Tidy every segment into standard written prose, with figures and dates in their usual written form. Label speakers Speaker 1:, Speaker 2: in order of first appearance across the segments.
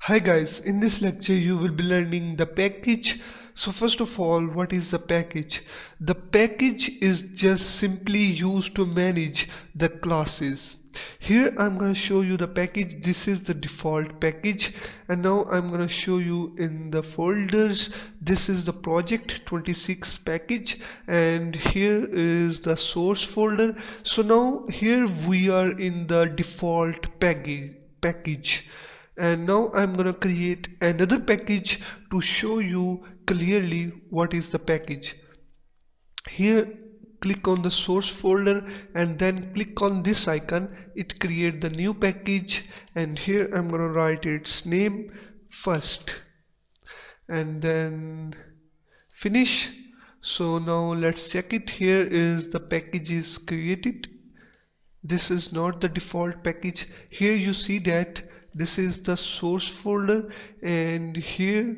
Speaker 1: Hi guys, in this lecture you will be learning the package. So first of all, what is the package? The package is just simply used to manage the classes. Here I'm going to show you the package. This is the default package, and now I'm going to show you in the folders. This is the project 26 package, and here is the source folder. So now here we are in the default package. And now I'm gonna create another package to show you clearly what is the package. Here click on the source folder and then click on this icon. It create the new package, and here I'm gonna write its name first and then finish. So now let's check it. Here is the package is created. This is not the default package. Here you see that this is the source folder, and here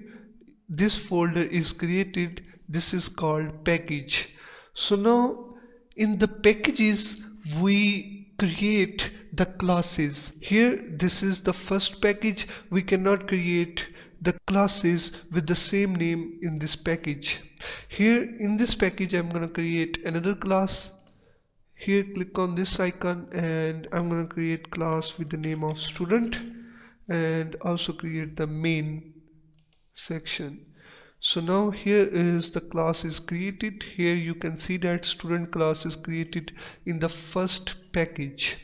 Speaker 1: this folder is created. This is called package. So now in the packages we create the classes. Here this is the first package. We cannot create the classes with the same name in this package. Here in this package I'm gonna create another class. Here click on this icon and I'm going to create class with the name of student, and also create the main section. So now here is the class is created. Here you can see that student class is created in the first package.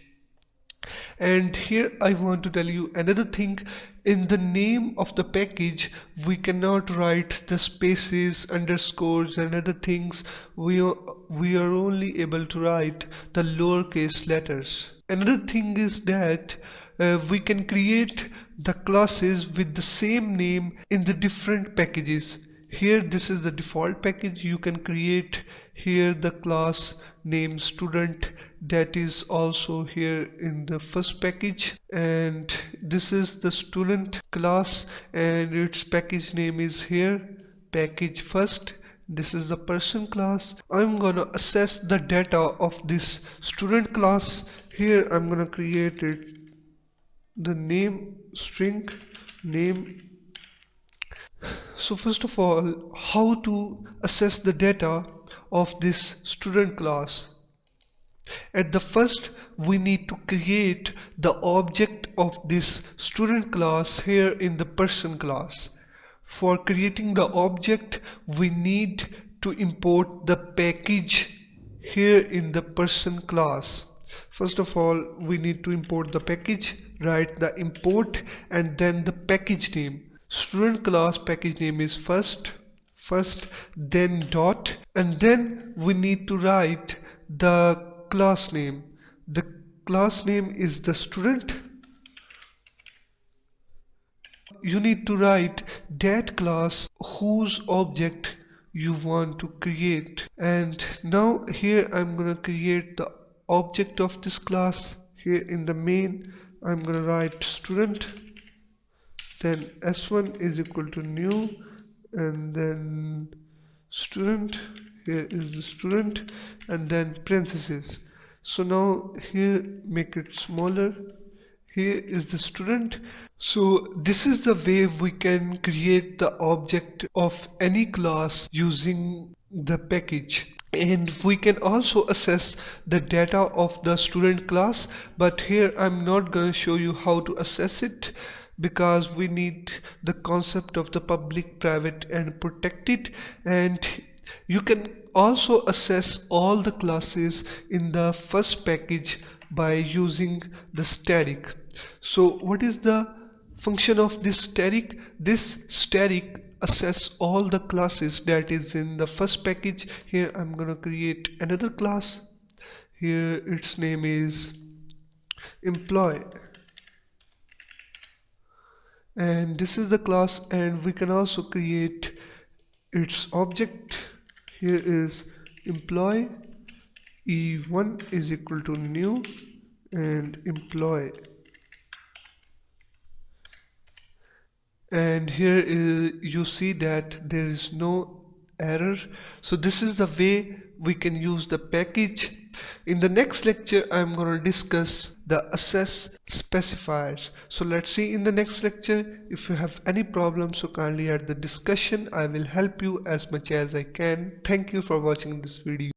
Speaker 1: And here I want to tell you another thing. In the name of the package we cannot write the spaces, underscores and other things. We are only able to write the lowercase letters. Another thing is that we can create the classes with the same name in the different packages. Here this is the default package. You can create here the class name student, that is also here in the first package, and this is the student class and its package name is here package first. This is the person class. I'm gonna access the data of this student class. Here I'm gonna create it the name string name. So first of all, how to access the data of this student class? At the first we need to create the object of this student class here in the person class. For creating the object we need to import the package here in the person class. First of all we need to import the package. Write the import and then the package name. Student class package name is first, then dot, and then we need to write the class name. The class name is the student. You need to write that class whose object you want to create. And now here I'm gonna create the object of this class. Here in the main I'm gonna write student, then s1 is equal to new, and then student. Here is the student and then parentheses. So now here make it smaller. Here is the student. So this is the way we can create the object of any class using the package. And we can also access the data of the student class, but here I'm not going to show you how to access it, because we need the concept of the public, private and protected. And you can also access all the classes in the first package by using the static. So what is the function of this static? This static access all the classes that is in the first package. Here I'm gonna create another class. Here its name is employee, and this is the class, and we can also create its object. Here is employee, e1 is equal to new and employee. And here you see that there is no error. So this is the way we can use the package. In the next lecture I'm going to discuss the access specifiers. So let's see in the next lecture. If you have any problems, so kindly add the discussion. I will help you as much as I can. Thank you for watching this video.